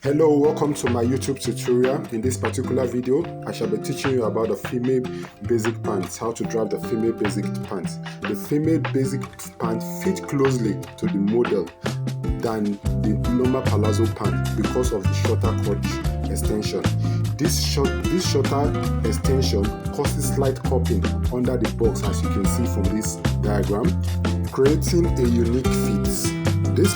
Hello, welcome to my YouTube tutorial. In this particular video, I shall be teaching you about the female basic pants, how to draft the female basic pants. The female basic pant fit closely to the model than the normal palazzo pant because of the shorter crotch extension. This shorter extension causes slight cupping under the box, as you can see from this diagram, creating a unique fit. This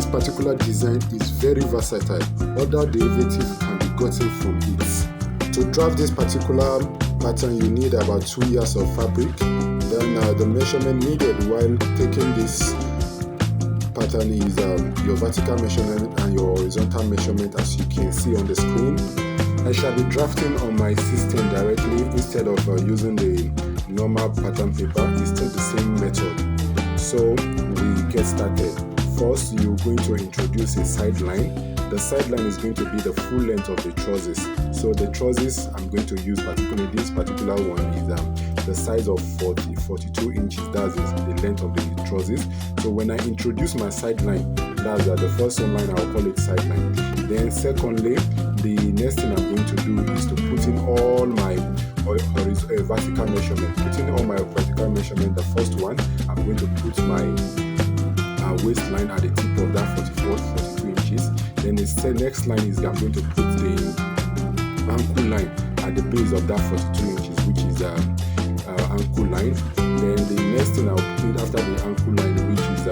particular design is very versatile. Other derivatives can be gotten from it. To draft this particular pattern, you need about 2 yards of fabric. Then the measurement needed while taking this pattern is your vertical measurement and your horizontal measurement, as you can see on the screen. I shall be drafting on my system directly instead of using the normal pattern paper. It's still the same method. So we get started. First, you're going to introduce a side line. The side line is going to be the full length of the trousers. So the trousers I'm going to use, particularly this particular one, is the size of 42 inches. That's the length of the trousers. So when I introduce my side line, that's the first line, I'll call it side line. Then secondly, the next thing I'm going to do is to put in all my vertical measurement. Putting all my vertical measurement, the first one, I'm going to put my waistline at the tip of that 42 inches. Then the next line is I'm going to put the ankle line at the base of that 42 inches, which is ankle line. Then the next thing I'll put after the ankle line, which is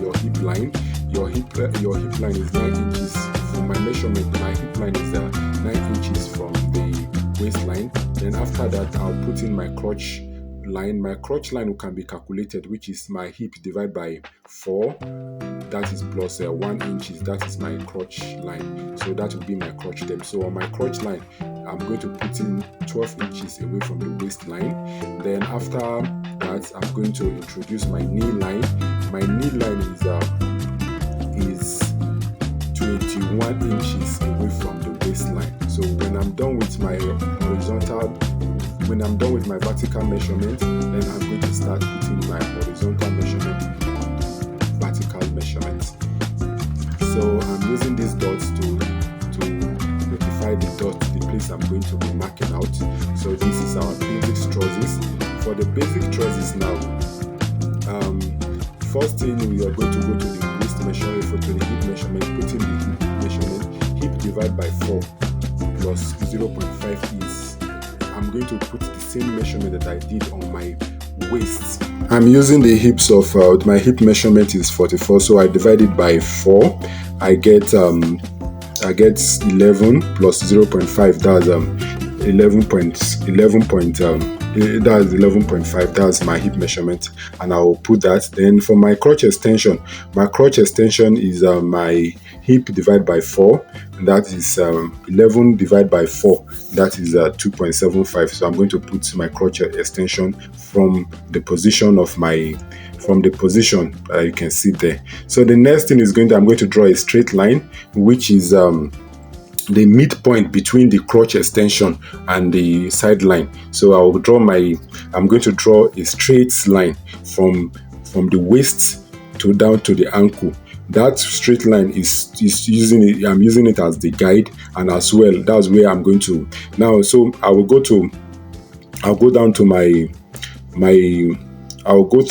your hip line. Your hip line is 9 inches. For my measurement, my hip line is 9 inches from the waistline. Then after that, I'll put in my crotch line. My crotch line can be calculated, which is my hip divided by 4, that is plus 1 inches, that is my crotch line. So that will be my crotch depth. So on my crotch line, I'm going to put in 12 inches away from the waistline. Then after that, I'm going to introduce my knee line. My knee line is 21 inches away from the waistline. So when I'm done with my vertical measurement, then I'm going to start putting my horizontal measurement on vertical measurement. So I'm using these dots to notify the place I'm going to be marking out. So this is our basic trousers. For the basic trousers now, first thing we are going to go to the waist measurement, to the hip measurement, putting the hip measurement, hip divided by 4 plus 0.5 is, I'm going to put the same measurement that I did on my waist. I'm using the hips of, my hip measurement is 44, so I divide it by 4. I get 11 plus 0.5, that's 11.5, that's my hip measurement, and I'll put that. Then for my crotch extension is my hip divided by 4, and that is 11 divided by 4, that is 2.75. So I'm going to put my crotch extension from the position you can see there. So the next thing is I'm going to draw a straight line, which is the midpoint between the crotch extension and the side line. So I'm going to draw a straight line from the waist down to the ankle. That straight line I'm using it as the guide, and as well, that's where I'm going to now. So I'll go to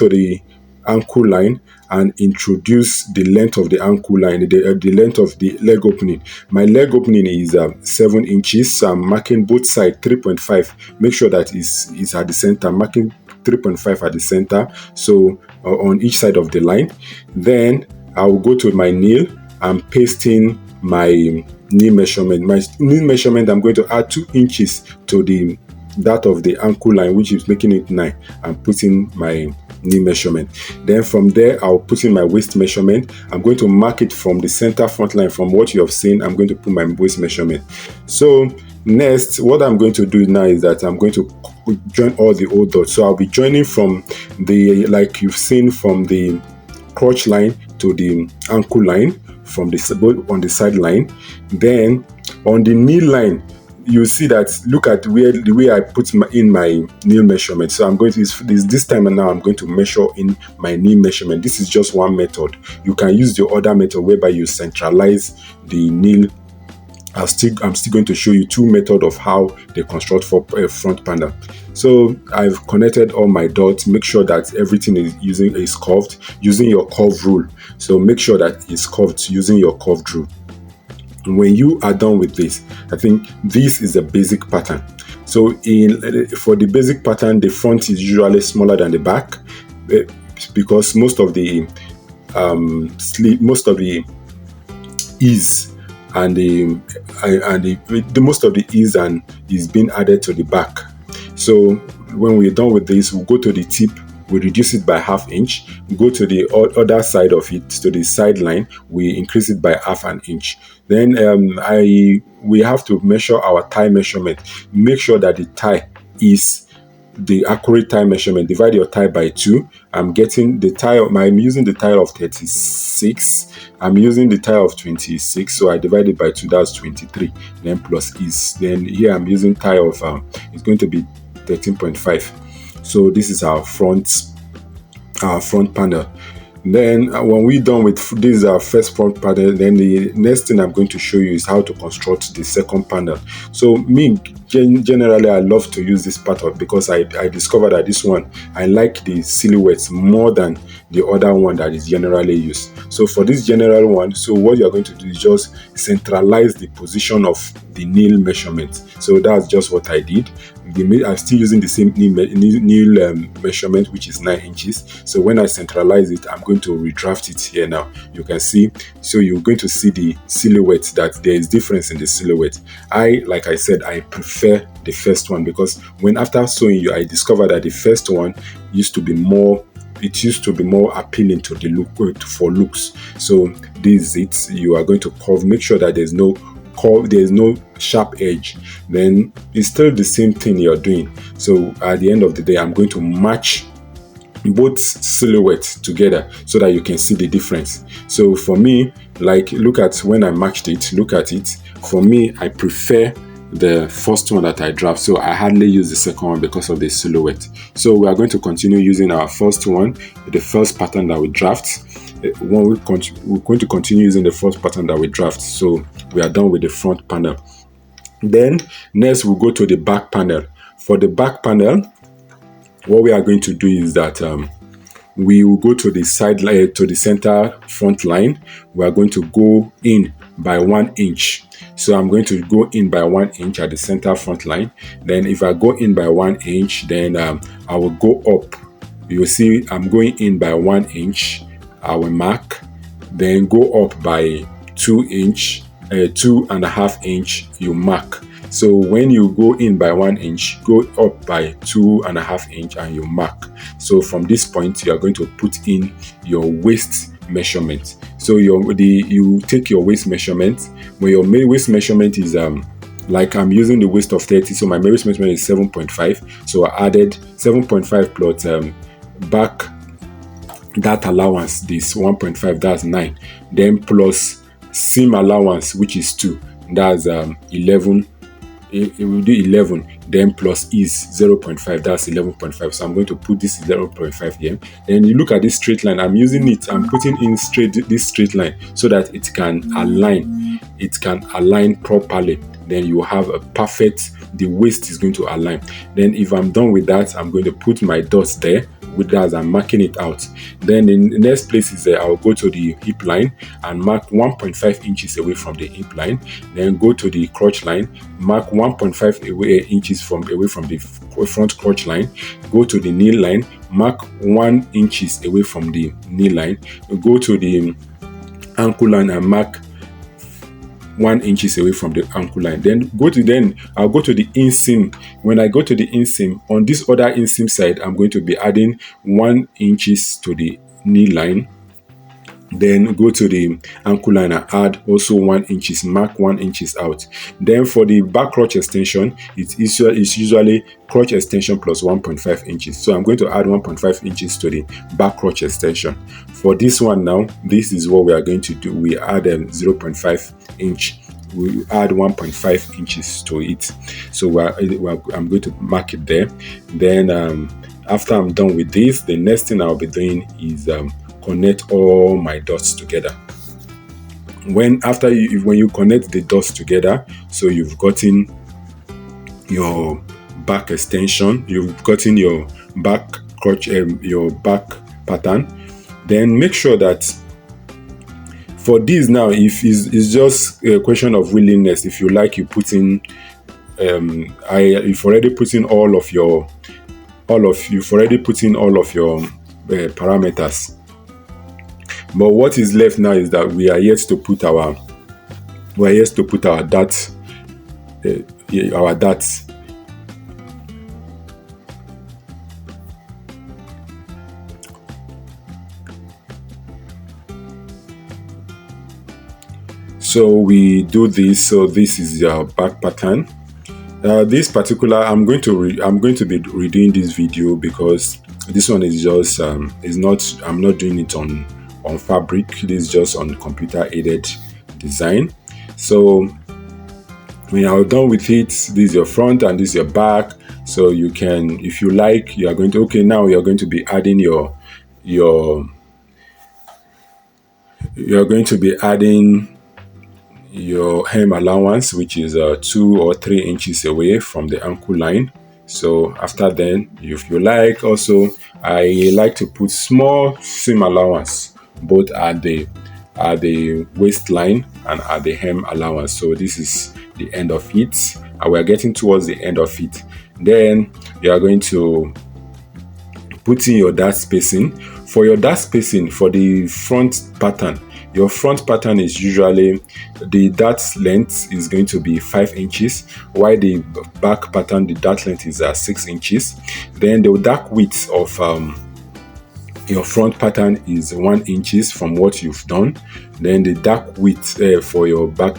the ankle line and introduce the length of the ankle line, the length of the leg opening. My leg opening is 7 inches. So I'm marking both sides 3.5. Make sure that is at the center. I'm marking 3.5 at the center, so on each side of the line. Then I will go to my nail and pasting my knee measurement. My knee measurement, I'm going to add 2 inches to that of the ankle line, which is making it 9. I'm putting my knee measurement. Then from there, I'll put in my waist measurement. I'm going to mark it from the center front line. From what you have seen, I'm going to put my waist measurement. So next, what I'm going to do now is that I'm going to join all the old dots. So I'll be joining from like you've seen, from the crotch line to the ankle line, on the side line. Then on the knee line, you see that, look at where the way I put in my nail measurement. So I'm going to this time, and now I'm going to measure in my nail measurement. This is just one method. You can use the other method whereby you centralize the nail. I'm still going to show you two methods of how they construct for a front panel. So I've connected all my dots. Make sure that everything is curved using your curve rule. So make sure that it's curved using your curved rule. When you are done with this, I think this is a basic pattern. So for the basic pattern, the front is usually smaller than the back, because most of the ease and the most of the ease and is being added to the back. So when we're done with this, we'll go to the tip. We reduce it by ½ inch. We go to the other side of it, to the sideline. We increase it by ½ inch. Then we have to measure our thigh measurement. Make sure that the thigh is the accurate thigh measurement. Divide your thigh by 2. I'm using the thigh of 36. I'm using the thigh of 26, so I divide it by 2. That's 23. Then plus is. Then here I'm using thigh of it's going to be 13.5. So this is our front panel. Then when we're done with this is our first front panel, then the next thing I'm going to show you is how to construct the second panel. So generally I love to use this pattern because I discovered that this one, I like the silhouettes more than the other one that is generally used. So for this general one, so what you're going to do is just centralize the position of the nail measurement. So that's just what I did. I'm still using the same nail measurement, which is 9 inches. So when I centralize it, I'm going to redraft it here now. You can see, so you're going to see the silhouette, that there is difference in the silhouette. Like I said, I prefer the first one because after sewing you, I discovered that the first one used to be more appealing to the look, for looks. So this is it. You are going to curve. Make sure that there's no sharp edge. Then it's still the same thing you're doing. So at the end of the day, I'm going to match both silhouettes together so that you can see the difference. So for me, like, look at when I matched it, look at it. For me, I prefer the first one that I draft, so I hardly use the second one because of the silhouette. So we are going to continue using our first one, the first pattern that we draft. We're going to continue using the first pattern that we draft. So we are done with the front panel. Then next we'll go to the back panel. For the back panel, what we are going to do is that we will go to the side line, to the center front line. We are going to go in by 1 inch. So I'm going to go in by 1 inch at the center front line. Then if I go in by 1 inch, then I will go up. You will see I'm going in by 1 inch. I will mark, then go up by 2 inch, 2.5 inch. You mark. So when you go in by 1 inch, go up by 2.5 inch, and you mark. So from this point, you are going to put in your waist measurement. So you take your waist measurement. When your waist measurement is like I'm using the waist of 30, so my waist measurement is 7.5. So I added 7.5 plus back that allowance, this 1.5, that's 9. Then plus seam allowance, which is 2, that's 11. It will do 11. Then plus is 0.5, that's 11.5. So I'm going to put this 0.5 here. Then you look at this straight line. I'm using it. I'm putting in this straight line so that it can align. It can align properly. Then you have a perfect. The waist is going to align. Then if I'm done with that, I'm going to put my dots there. With that, I'm marking it out. Then in the next place is I'll go to the hip line and mark 1.5 inches away from the hip line. Then go to the crotch line, mark 1.5 inches away from the front crotch line. Go to the knee line, mark 1 inches away from the knee line. Go to the ankle line and mark 1 inches away from the ankle line. I'll go to the inseam. When I go to the inseam, on this other inseam side, I'm going to be adding 1 inches to the knee line. Then go to the ankle line and add also 1 inches, mark 1 inches out. Then for the back crotch extension, it's usually crotch extension plus 1.5 inches. So I'm going to add 1.5 inches to the back crotch extension. For this one now, this is what we are going to do. We add 0.5 inch we add 1.5 inches to it. So I'm going to mark it there. Then after I'm done with this, the next thing I'll be doing is connect all my dots together. When you connect the dots together, so you've gotten your back extension, you've gotten your back crotch, your back pattern, then make sure that for this now, if it's just a question of willingness, if you like, you put in you've already put in all of your parameters. But what is left now is that we are yet to put our dots, So we do this. So this is your back pattern. This particular, I'm going to be redoing this video because this one is just I'm not doing it on fabric. This is just on computer aided design. So when you're done with it, this is your front and this is your back. So you can, if you like, you are going to, okay, now you're going to be adding you're going to be adding your hem allowance, which is 2 or 3 inches away from the ankle line. So after then, if you like, also I like to put small seam allowance both at the waistline and at the hem allowance. So this is the end of it, and we're getting towards the end of it. Then you are going to put in your dart spacing. For your dart spacing for the front pattern, your front pattern is usually, the dart length is going to be 5 inches, while the back pattern, the dart length is 6 inches. Then the dark width of your front pattern is 1 inches from what you've done. Then the dark width for your back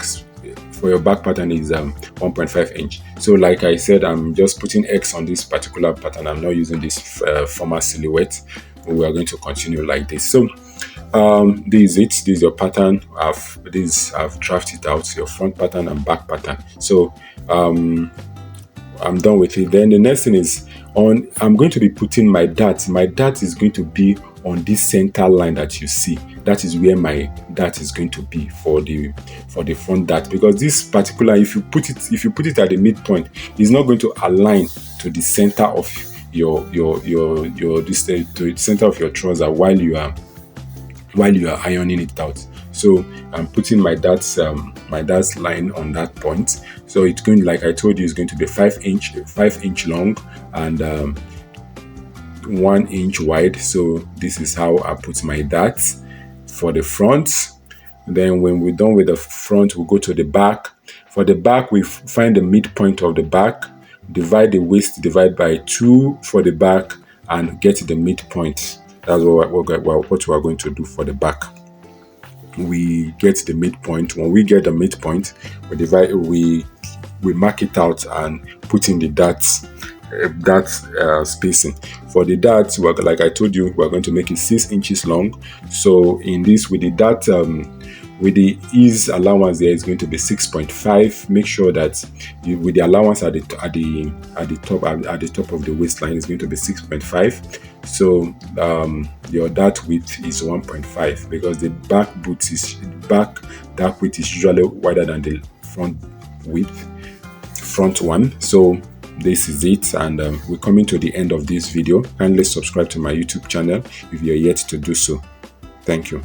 pattern is 1.5 inch. So like I said, I'm just putting X on this particular pattern. I'm not using this former silhouette. We are going to continue like this. So this is it. This is your pattern. I've drafted out your front pattern and back pattern. So I'm done with it. Then the next thing is I'm going to be putting my dart. My dart is going to be on this center line that you see. That is where my dart is going to be for the front dart, because this particular, if you put it at the midpoint, it's not going to align to the center of to the center of your trouser while you are ironing it out. So I'm putting my darts line on that point. So it's going, like I told you, it's going to be 5 inch long and 1 inch wide. So this is how I put my darts for the front. Then when we're done with the front, we'll go to the back. For the back, we find the midpoint of the back, divide the waist, divide by 2 for the back, and get the midpoint. That's what we are going to do for the back. We get the midpoint. When we get the midpoint, we mark it out and put in the darts spacing. For the darts, like I told you, we're going to make it 6 inches long. So in this, with the dart, with the ease allowance, there is going to be 6.5. Make sure that with the allowance at the top of the waistline is going to be 6.5. So your dart width is 1.5, because the back dart width is usually wider than the front one. So this is it, and we're coming to the end of this video. Kindly subscribe to my YouTube channel if you're yet to do so. Thank you.